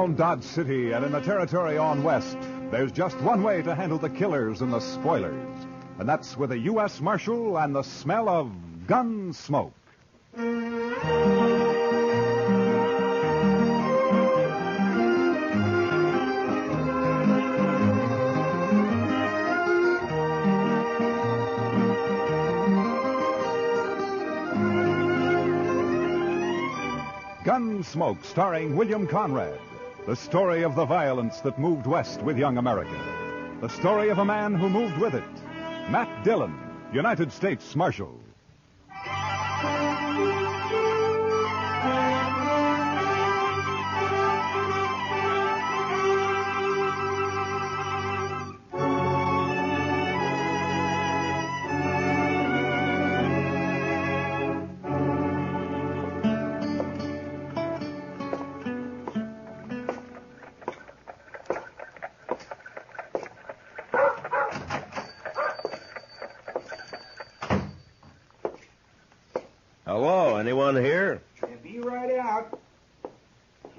around Dodge City and in the territory on west, there's just one way to handle the killers and the spoilers. And that's with a U.S. Marshal and the smell of Gunsmoke. Gunsmoke, starring William Conrad. The story of the violence that moved west with young America. The story of a man who moved with it. Matt Dillon, United States Marshal. Hello, anyone here? Be right out.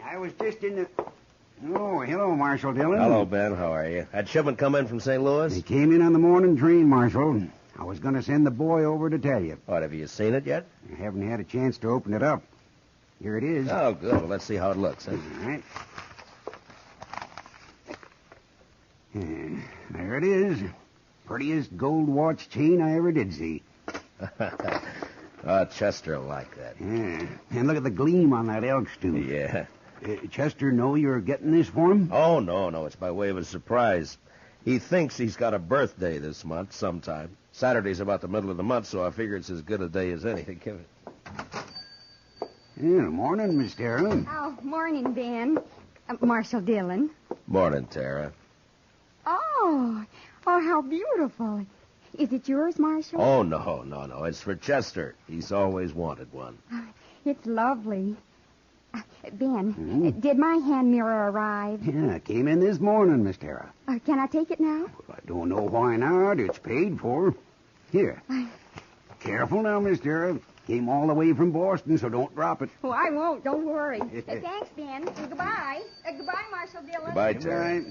I was just in the... Oh, hello, Marshal Dillon. Hello, Ben. How are you? That shipment come in from St. Louis? They came in on the morning train, Marshal. I was going to send the boy over to tell you. What, have you seen it yet? I haven't had a chance to open it up. Here it is. Oh, good. Well, let's see how it looks, huh? All right. There it is. Prettiest gold watch chain I ever did see. Chester will like that. Yeah. And look at the gleam on that elk's tooth. Yeah. Chester know you're getting this for him? Oh, no. It's by way of a surprise. He thinks he's got a birthday this month sometime. Saturday's about the middle of the month, so I figure it's as good a day as any to give it. Yeah, morning, Miss Tara. Oh, morning, Ben. Marshal Dillon. Morning, Tara. Oh, how beautiful. Is it yours, Marshal? Oh, no. It's for Chester. He's always wanted one. It's lovely. Ben, did my hand mirror arrive? Yeah, came in this morning, Miss Tara. Can I take it now? Well, I don't know why not. It's paid for. Here. Careful now, Miss Tara. Came all the way from Boston, so don't drop it. Oh, I won't. Don't worry. Thanks, Ben. Goodbye. Goodbye, Marshal Dillon. Goodbye, Tara.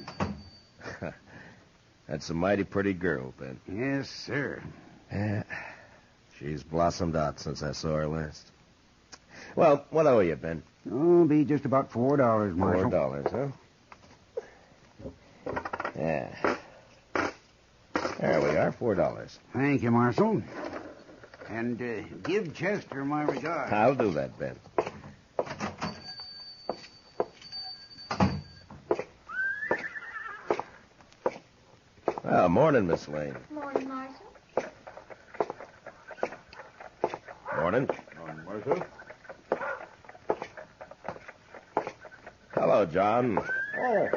That's a mighty pretty girl, Ben. Yes, sir. Yeah. She's blossomed out since I saw her last. Well, what owe you, Ben? Oh, be just about $4, Marshal. $4, huh? Yeah. There we are, $4. Thank you, Marshal. And give Chester my regards. I'll do that, Ben. Well, morning, Miss Lane. Morning, Marshal. Morning. Morning, Marshal. Hello, John. Oh,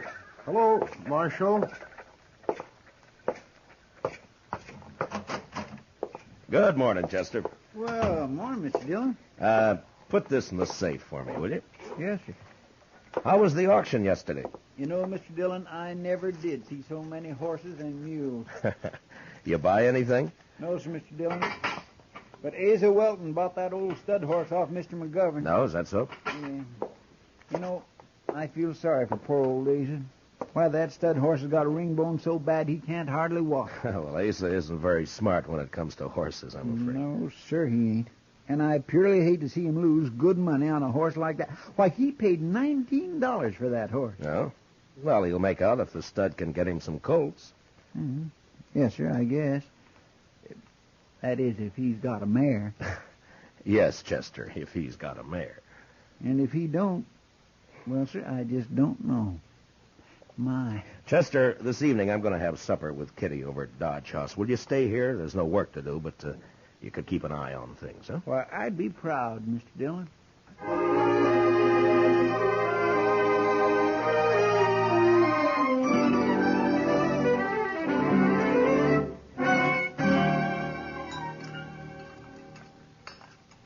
hello, Marshal. Good morning, Chester. Well, morning, Mr. Dillon. Put this in the safe for me, will you? Yes, sir. How was the auction yesterday? You know, Mr. Dillon, I never did see so many horses and mules. You buy anything? No, sir, Mr. Dillon. But Asa Welton bought that old stud horse off Mr. McGovern. No, is that so? Yeah. You know, I feel sorry for poor old Asa. Why, that stud horse has got a ring bone so bad he can't hardly walk. Well, Asa isn't very smart when it comes to horses, I'm afraid. No, sir, he ain't. And I purely hate to see him lose good money on a horse like that. Why, he paid $19 for that horse. No? Well, he'll make out if the stud can get him some colts. Mm-hmm. Yes, sir, I guess. That is, if he's got a mare. Yes, Chester, if he's got a mare. And if he don't, well, sir, I just don't know. My. Chester, this evening I'm going to have supper with Kitty over at Dodge House. Will you stay here? There's no work to do, but you could keep an eye on things, huh? Why, I'd be proud, Mr. Dillon.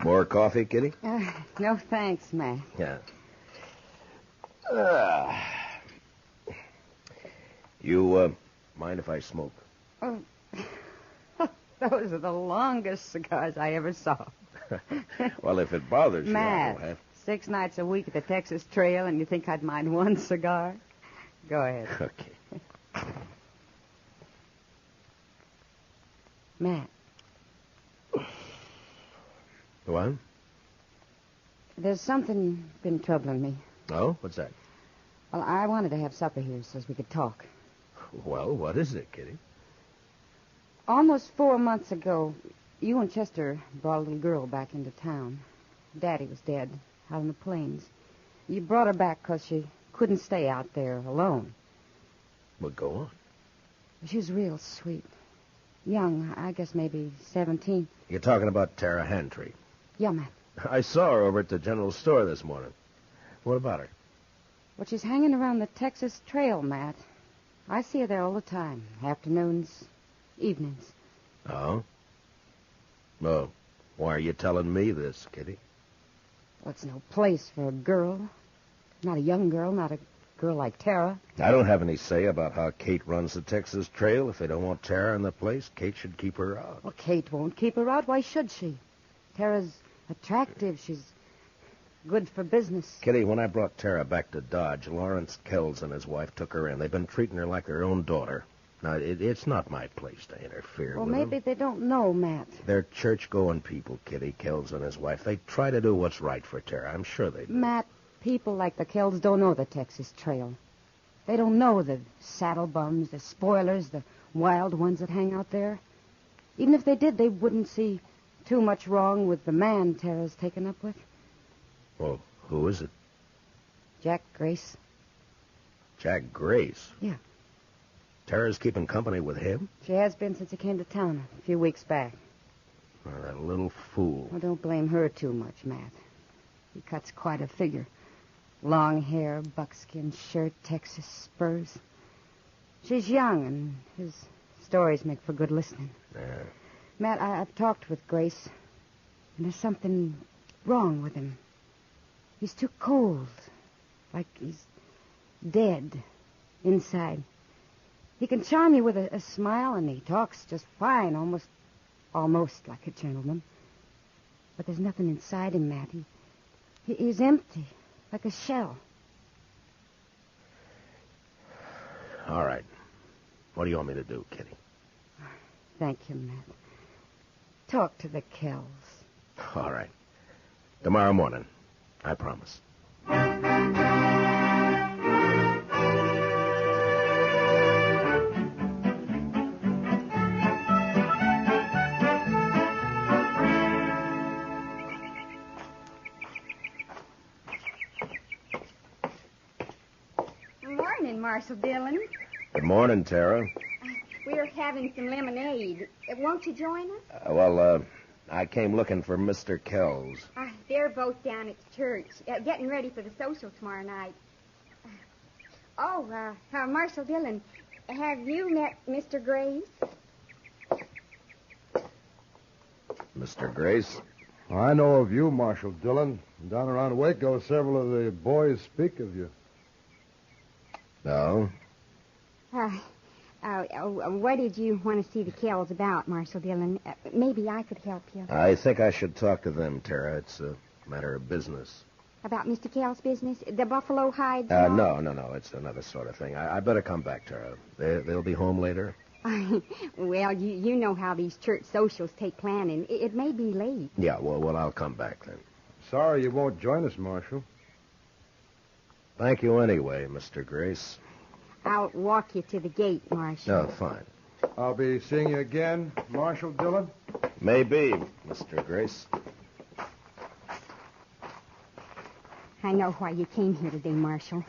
More coffee, Kitty? No thanks, Matt. Yeah. You mind if I smoke? Oh, those are the longest cigars I ever saw. Well, if it bothers you, Matt, I will have... 6 nights a week at the Texas Trail, and you think I'd mind one cigar? Go ahead. Okay. Matt. What? There's something been troubling me. Oh? What's that? Well, I wanted to have supper here so we could talk. Well, what is it, Kitty? Almost 4 months ago, you and Chester brought a little girl back into town. Daddy was dead, out in the plains. You brought her back because she couldn't stay out there alone. Well, go on. She was real sweet. Young, I guess maybe 17. You're talking about Tara Hantry. Yeah, Matt. I saw her over at the general store this morning. What about her? Well, she's hanging around the Texas Trail, Matt. I see her there all the time. Afternoons, evenings. Oh? Well, why are you telling me this, Kitty? Well, it's no place for a girl. Not a young girl, not a girl like Tara. I don't have any say about how Kate runs the Texas Trail. If they don't want Tara in the place, Kate should keep her out. Well, Kate won't keep her out. Why should she? Tara's attractive. She's good for business. Kitty, when I brought Tara back to Dodge, Lawrence Kells and his wife took her in. They've been treating her like their own daughter. Now, it's not my place to interfere Well, with maybe them. they don't know, Matt. They're church-going people, Kitty, Kells and his wife. They try to do what's right for Tara. I'm sure they do. Matt, people like the Kells don't know the Texas Trail. They don't know the saddle bums, the spoilers, the wild ones that hang out there. Even if they did, they wouldn't see too much wrong with the man Tara's taken up with. Well, who is it? Jack Grace. Jack Grace? Yeah. Tara's keeping company with him? She has been since he came to town a few weeks back. Oh, that little fool. Well, don't blame her too much, Matt. He cuts quite a figure. Long hair, buckskin shirt, Texas spurs. She's young, and his stories make for good listening. Yeah. Matt, I've talked with Grace, and there's something wrong with him. He's too cold, like he's dead inside. He can charm you with a smile, and he talks just fine, almost like a gentleman. But there's nothing inside him, Matt. He's empty, like a shell. All right. What do you want me to do, Kitty? Thank you, Matt. Talk to the Kells. All right. Tomorrow morning. I promise. Morning, Marshal Dillon. Good morning, Tara. We're having some lemonade. Won't you join us? I came looking for Mr. Kells. They're both down at church, getting ready for the social tomorrow night. Marshal Dillon, have you met Mr. Grace? Mr. Grace? I know of you, Marshal Dillon. Down around Waco, several of the boys speak of you. No? What did you want to see the Kells about, Marshal Dillon? Maybe I could help you. I think I should talk to them, Tara. It's a matter of business. About Mr. Kell's business? The buffalo hides? No. It's another sort of thing. I better come back, Tara. They'll be home later? Well, you know how these church socials take planning. It may be late. Yeah, well, I'll come back then. Sorry you won't join us, Marshal. Thank you anyway, Mr. Grace. I'll walk you to the gate, Marshal. No, fine. I'll be seeing you again, Marshal Dillon. Maybe, Mr. Grace. I know why you came here today, Marshal.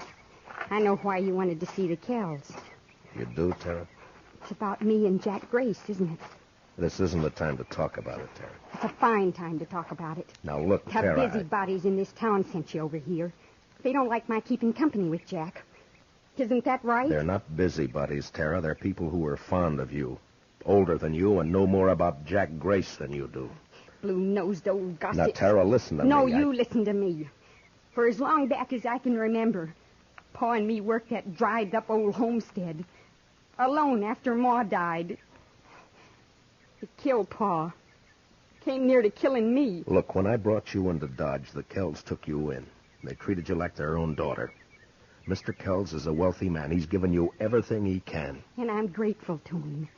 I know why you wanted to see the Kells. You do, Tara? It's about me and Jack Grace, isn't it? This isn't the time to talk about it, Tara. It's a fine time to talk about it. Now, look, The Tara... busybodies in this town sent you over here. They don't like my keeping company with Jack. Isn't that right? They're not busybodies, Tara. They're people who are fond of you. Older than you and know more about Jack Grace than you do. Blue-nosed old gossip. Now, Tara, listen to me. No, you listen to me. For as long back as I can remember, Pa and me worked that dried-up old homestead. Alone after Ma died. It killed Pa. came near to killing me. Look, when I brought you into Dodge, the Kells took you in. They treated you like their own daughter. Mr. Kells is a wealthy man. He's given you everything he can. And I'm grateful to him.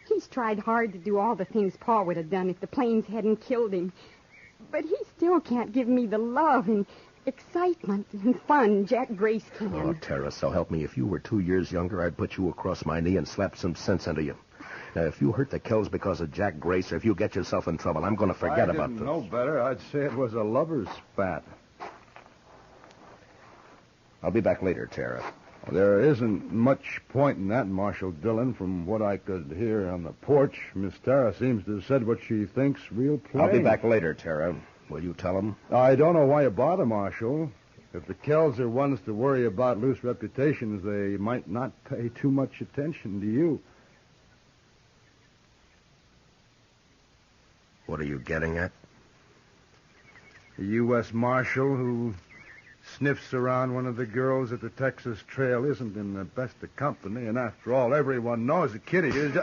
He's tried hard to do all the things Pa would have done if the planes hadn't killed him. But he still can't give me the love and excitement and fun Jack Grace can. Oh, Tara, so help me. If you were 2 years younger, I'd put you across my knee and slap some sense into you. Now, if you hurt the Kells because of Jack Grace, or if you get yourself in trouble, I'm going to forget about this. If I didn't know better, I'd say it was a lover's spat. I'll be back later, Tara. There isn't much point in that, Marshal Dillon. From what I could hear on the porch, Miss Tara seems to have said what she thinks real plain. I'll be back later, Tara. Will you tell him? I don't know why you bother, Marshal. If the Kells are ones to worry about loose reputations, they might not pay too much attention to you. What are you getting at? A U.S. Marshal who sniffs around one of the girls at the Texas Trail isn't in the best of company, and after all, everyone knows that Kitty is...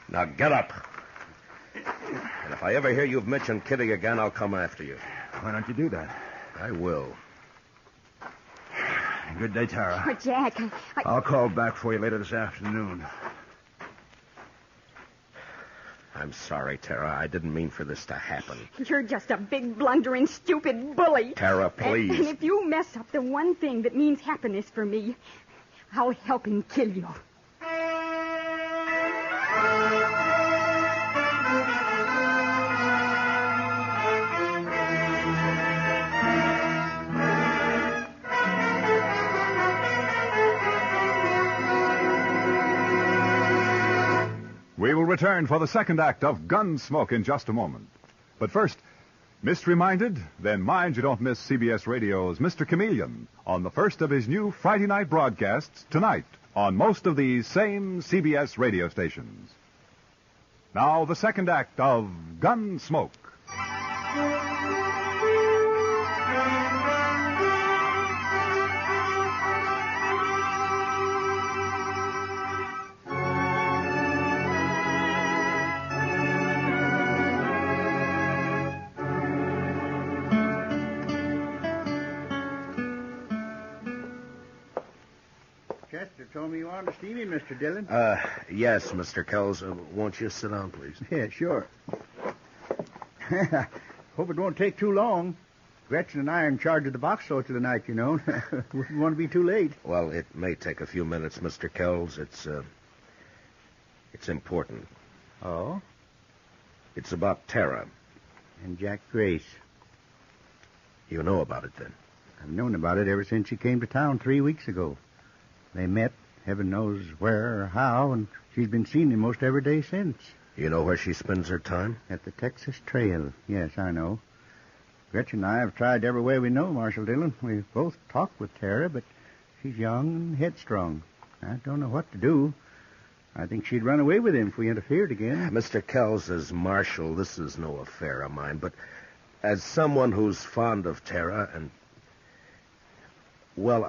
Now get up. And if I ever hear you've mentioned Kitty again, I'll come after you. Why don't you do that? I will. Good day, Tara. Oh, Jack, I'll call back for you later this afternoon. I'm sorry, Tara. I didn't mean for this to happen. you're just a big, blundering, stupid bully. Tara, please. And if you mess up the one thing that means happiness for me, I'll help him kill you. We will return for the second act of Gunsmoke in just a moment. But first, missed-reminded? Then mind you don't miss CBS Radio's Mr. Chameleon on the first of his new Friday night broadcasts tonight on most of these same CBS radio stations. Now, the second act of Gunsmoke. Chester told me you wanted to see me, Mr. Dillon. Yes, Mr. Kells. Won't you sit down, please? Yeah, sure. Hope it won't take too long. Gretchen and I are in charge of the box social tonight, you know. Wouldn't want to be too late. Well, it may take a few minutes, Mr. Kells. It's important. Oh? It's about Tara. And Jack Grace. You know about it, then? I've known about it ever since she came to town 3 weeks ago. They met, heaven knows where or how, and she's been seen him most every day since. You know where she spends her time? At the Texas Trail. Yes, I know. Gretchen and I have tried every way we know, Marshal Dillon. We've both talked with Tara, but she's young and headstrong. I don't know what to do. I think she'd run away with him if we interfered again. Mr. Kells, as Marshal, this is no affair of mine, but as someone who's fond of Tara and... Well,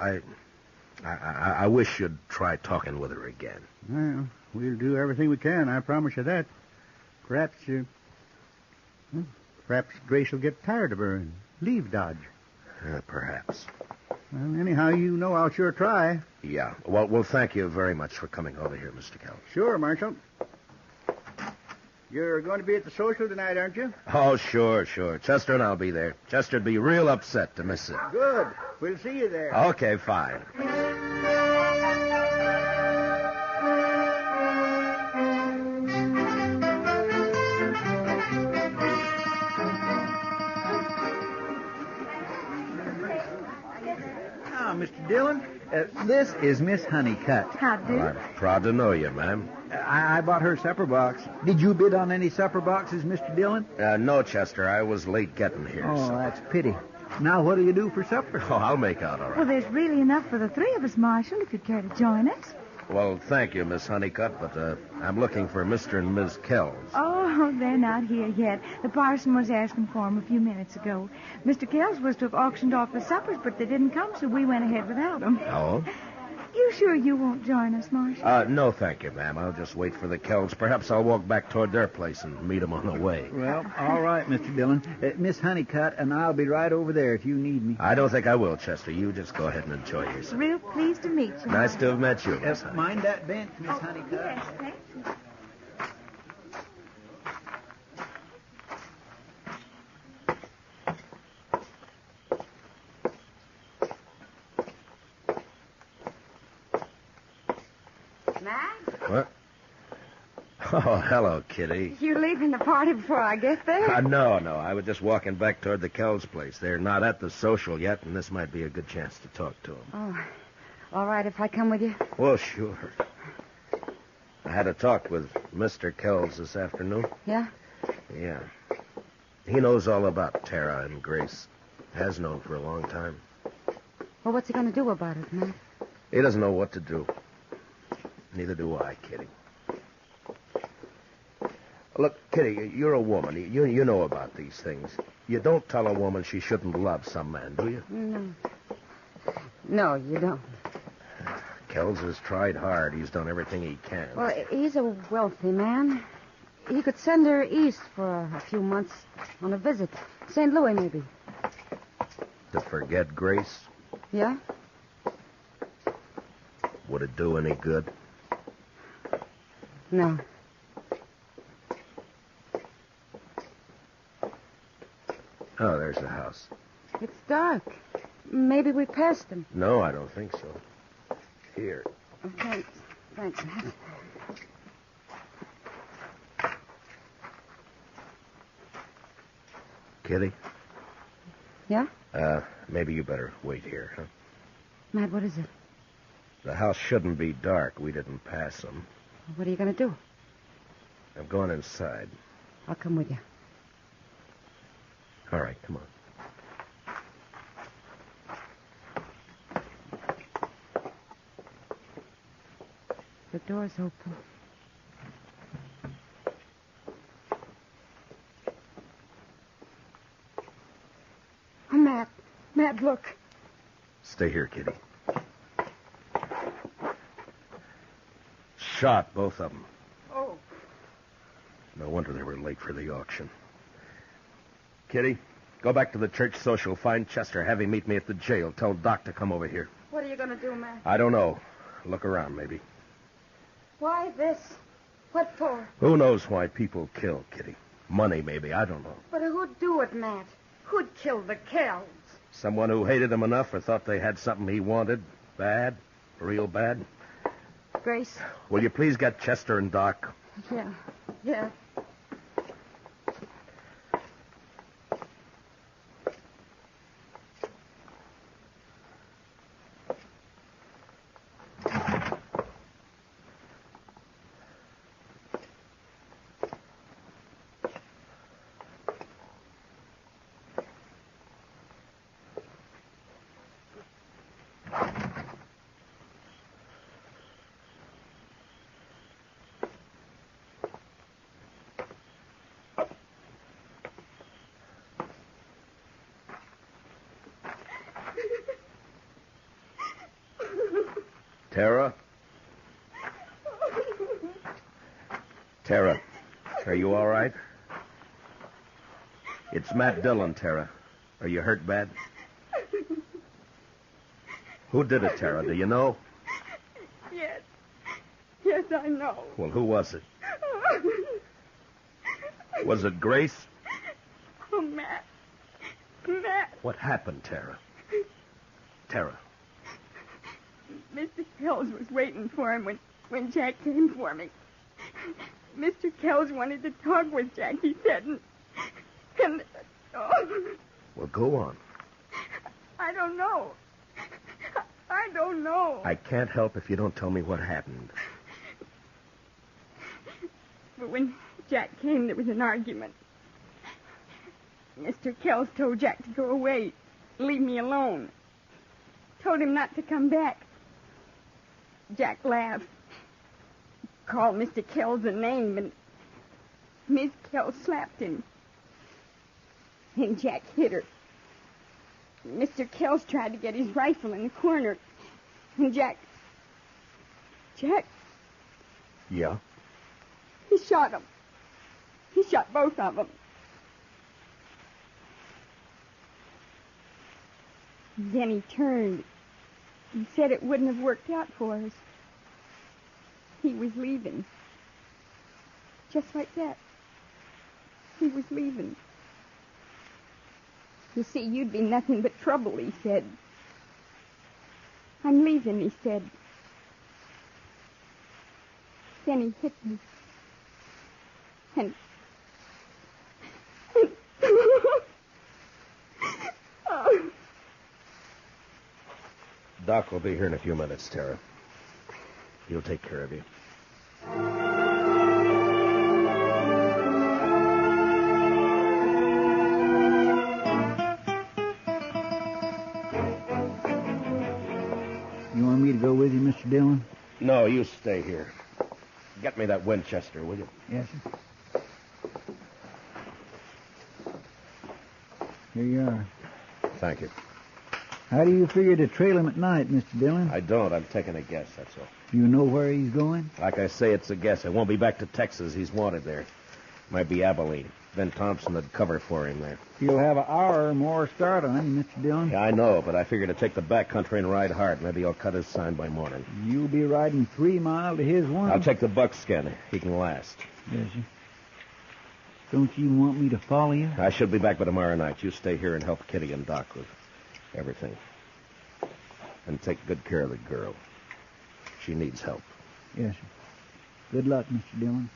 I wish you'd try talking with her again. Well, we'll do everything we can, I promise you that. Perhaps Grace will get tired of her and leave Dodge. Perhaps. Well, anyhow, you know I'll sure try. Yeah. Well, thank you very much for coming over here, Mr. Kells. Sure, Marshal. You're going to be at the social tonight, aren't you? Oh, sure. Chester and I'll be there. Chester'd be real upset to miss it. Good. We'll see you there. Okay, fine. Mr. Dillon, this is Miss Honeycutt. How do? Well, I'm proud to know you, ma'am. I bought her supper box. Did you bid on any supper boxes, Mr. Dillon? No, Chester. I was late getting here. Oh, so... that's a pity. Now, what do you do for supper? Oh, I'll make out all right. Well, there's really enough for the three of us, Marshal, if you'd care to join us. Well, thank you, Miss Honeycutt, but I'm looking for Mr. and Ms. Kells. Oh, they're not here yet. The parson was asking for them a few minutes ago. Mr. Kells was to have auctioned off the suppers, but they didn't come, so we went ahead without them. Oh? You sure you won't join us, Marshal? No, thank you, ma'am. I'll just wait for the Kells. Perhaps I'll walk back toward their place and meet them on the way. Well, all right, Mr. Dillon. Miss Honeycutt and I'll be right over there if you need me. I don't think I will, Chester. You just go ahead and enjoy yourself. Real pleased to meet you. Nice to have met you, Miss Yes, mind that bench, Miss Honeycutt. Yes, thank you. Matt? What? Oh, hello, Kitty. You leaving the party before I get there? No. I was just walking back toward the Kells place. They're not at the social yet, and this might be a good chance to talk to them. Oh, all right if I come with you? Well, sure. I had a talk with Mr. Kells this afternoon. Yeah? Yeah. He knows all about Tara and Grace. Has known for a long time. Well, what's he going to do about it, Matt? He doesn't know what to do. Neither do I, Kitty. Look, Kitty, you're a woman. You know about these things. You don't tell a woman she shouldn't love some man, do you? No. No, you don't. Kells has tried hard. He's done everything he can. Well, he's a wealthy man. He could send her east for a few months on a visit. St. Louis, maybe. To forget Grace? Yeah? Would it do any good? No. Oh, there's the house. It's dark. Maybe we passed him. No, I don't think so. Here. Oh, thanks. Thanks, Matt. Kitty? Yeah? Maybe you better wait here, huh? Matt, what is it? The house shouldn't be dark. We didn't pass them. What are you going to do? I'm going inside. I'll come with you. All right, come on. The door's open. Oh, Matt. Matt, look. Stay here, Kitty. Shot, both of them. Oh. No wonder they were late for the auction. Kitty, go back to the church social. Find Chester. Have him meet me at the jail. Tell Doc to come over here. What are you going to do, Matt? I don't know. Look around, maybe. Why this? What for? Who knows why people kill, Kitty? Money, maybe. I don't know. But who'd do it, Matt? Who'd kill the Kells? Someone who hated him enough or thought they had something he wanted. Bad. Real bad. Grace? Will you please get Chester and Doc? Yeah. Tara? Tara, are you all right? It's Matt Dillon, Tara. Are you hurt bad? Who did it, Tara? Do you know? Yes. Yes, I know. Well, who was it? Was it Grace? Oh, Matt. Matt. What happened, Tara? Tara. Mr. Kells was waiting for him when Jack came for me. Mr. Kells wanted to talk with Jack, he said, and Well, go on. I don't know. I don't know. I can't help if you don't tell me what happened. But when Jack came, there was an argument. Mr. Kells told Jack to go away, leave me alone. Told him not to come back. Jack laughed. Called Mr. Kells a name, and Miss Kells slapped him. And Jack hit her. Mr. Kells tried to get his rifle in the corner, and Jack Jack, Yeah? he shot him. He shot both of them. Then he turned and said it wouldn't have worked out for us. He was leaving. Just like that. He was leaving. You see, you'd be nothing but trouble, he said. I'm leaving, he said. Then he hit me. And... Oh. Doc will be here in a few minutes, Tara. He'll take care of you. You want me to go with you, Mr. Dillon? No, you stay here. Get me that Winchester, will you? Yes, sir. Here you are. Thank you. How do you figure to trail him at night, Mr. Dillon? I don't. I'm taking a guess, that's all. You know where he's going? Like I say, it's a guess. I won't be back to Texas. He's wanted there. Might be Abilene. Ben Thompson would cover for him there. You'll have an hour or more start on him, Mr. Dillon. Yeah, I know, but I figure to take the back country and ride hard. Maybe he'll cut his sign by morning. You'll be riding 3 miles to his 1. I'll take the buckskin. He can last. Yes, sir. Don't you want me to follow you? I should be back by tomorrow night. You stay here and help Kitty and Doc with everything. And take good care of the girl. She needs help. Yes, sir. Good luck, Mr. Dillon.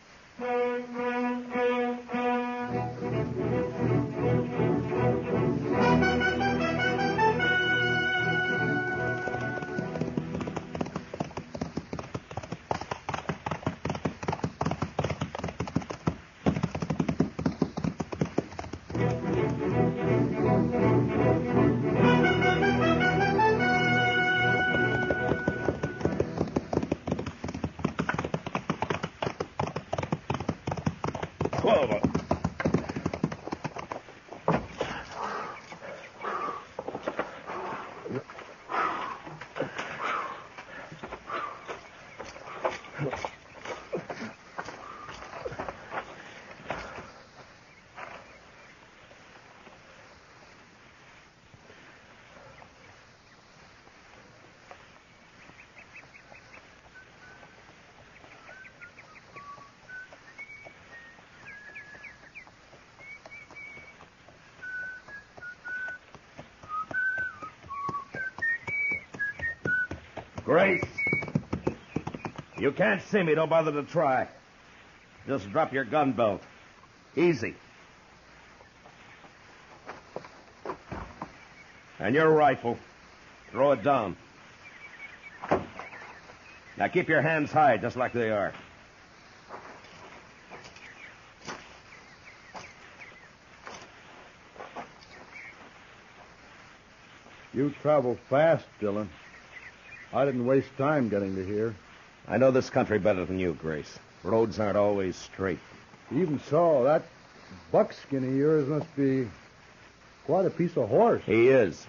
Grace! You can't see me. Don't bother to try. Just drop your gun belt. Easy. And your rifle. Throw it down. Now keep your hands high, just like they are. You travel fast, Dillon. I didn't waste time getting to here. I know this country better than you, Grace. Roads aren't always straight. Even so, that buckskin of yours must be quite a piece of horse. He is.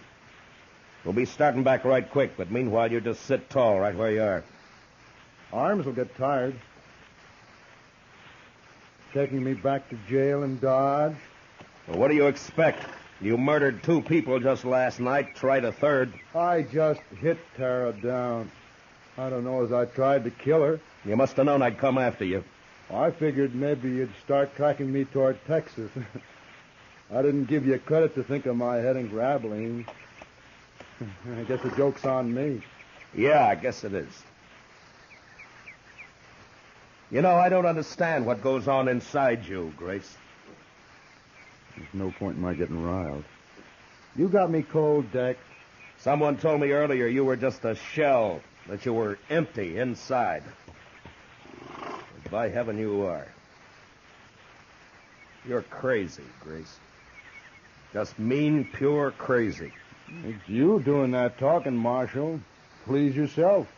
We'll be starting back right quick, but meanwhile you just sit tall right where you are. Arms will get tired. Taking me back to jail in Dodge. Well, what do you expect? You murdered 2 people just last night, tried a third. I just hit Tara down. I don't know as I tried to kill her. You must have known I'd come after you. I figured maybe you'd start tracking me toward Texas. I didn't give you credit to think of my heading for Abilene. I guess the joke's on me. Yeah, I guess it is. You know, I don't understand what goes on inside you, Grace. There's no point in my getting riled. You got me cold, Deck. Someone told me earlier you were just a shell, that you were empty inside. But by heaven, you are. You're crazy, Grace. Just mean, pure crazy. It's you doing that talking, Marshal. Please yourself.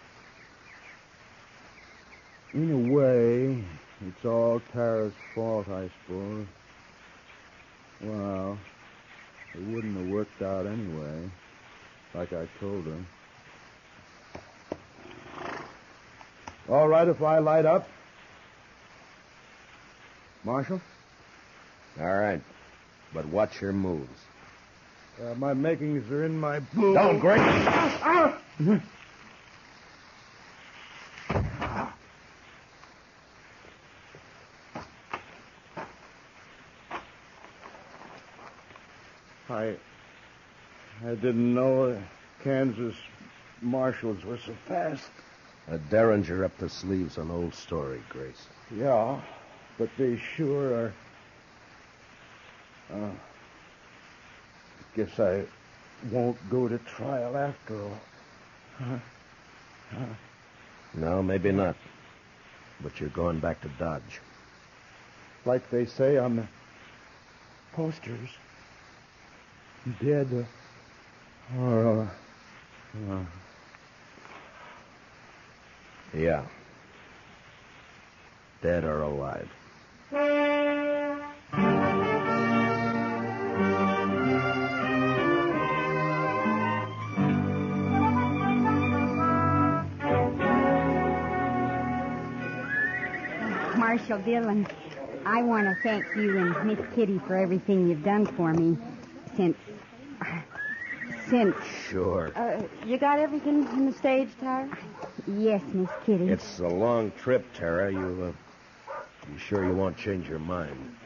In a way, it's all Tara's fault, I suppose. Well, it wouldn't have worked out anyway, like I told her. All right if I light up? Marshal? All right. But watch your moves. My makings are in my boot. Don't, Grace. I didn't know Kansas marshals were so fast. A derringer up the sleeves, an old story, Grace. Yeah, but they sure are. Guess I won't go to trial after all. No, maybe not. But you're going back to Dodge. Like they say on the posters. Dead or... Yeah. Dead or alive. Marshal Dillon, I want to thank you and Miss Kitty for everything you've done for me since... Sure. You got everything in the stage, Tara? Yes, Miss Kitty. It's a long trip, Tara. You sure you won't change your mind?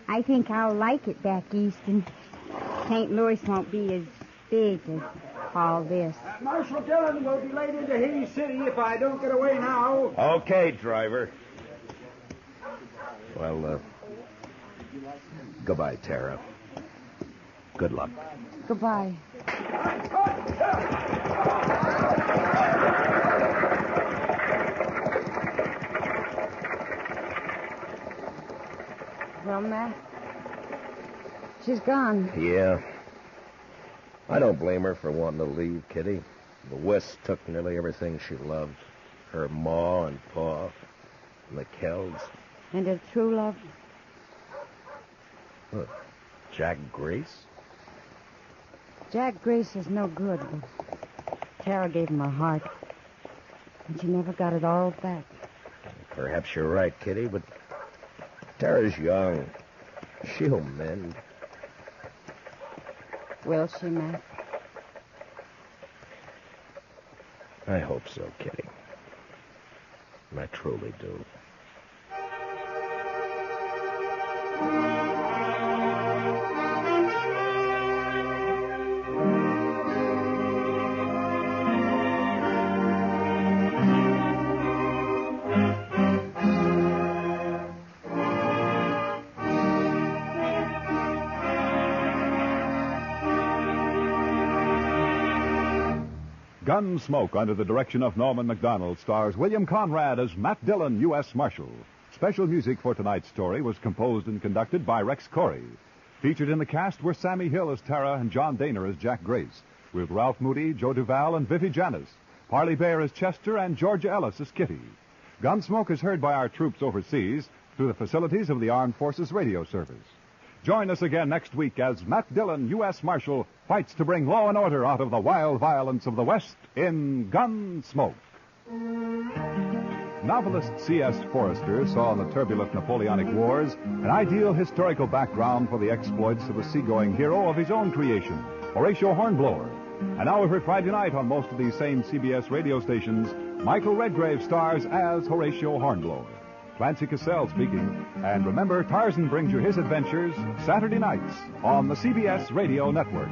I think I'll like it back east, and St. Louis won't be as big as all this. Marshal Dillon will be late into Hays City if I don't get away now. Okay, driver. Well, goodbye, Tara. Good luck. Goodbye. Well, Matt, she's gone. Yeah. I don't blame her for wanting to leave, Kitty. The West took nearly everything she loved. Her ma and pa, and the Kells. And her true love. What, Jack Grace? Jack Grace is no good, but Tara gave him her heart. And she never got it all back. Perhaps you're right, Kitty, but Tara's young. She'll mend. Will she, Matt? I hope so, Kitty. I truly do. Gunsmoke, under the direction of Norman MacDonald, stars William Conrad as Matt Dillon, U.S. Marshal. Special music for tonight's story was composed and conducted by Rex Corey. Featured in the cast were Sammy Hill as Tara and John Daner as Jack Grace, with Ralph Moody, Joe Duval, and Vivi Janis, Parley Bear as Chester, and Georgia Ellis as Kitty. Gunsmoke is heard by our troops overseas through the facilities of the Armed Forces Radio Service. Join us again next week as Matt Dillon, U.S. Marshal, fights to bring law and order out of the wild violence of the West in Gunsmoke. Novelist C.S. Forrester saw in the turbulent Napoleonic Wars an ideal historical background for the exploits of a seagoing hero of his own creation, Horatio Hornblower. And now every Friday night on most of these same CBS radio stations, Michael Redgrave stars as Horatio Hornblower. Clancy Cassell speaking. And remember, Tarzan brings you his adventures Saturday nights on the CBS Radio Network.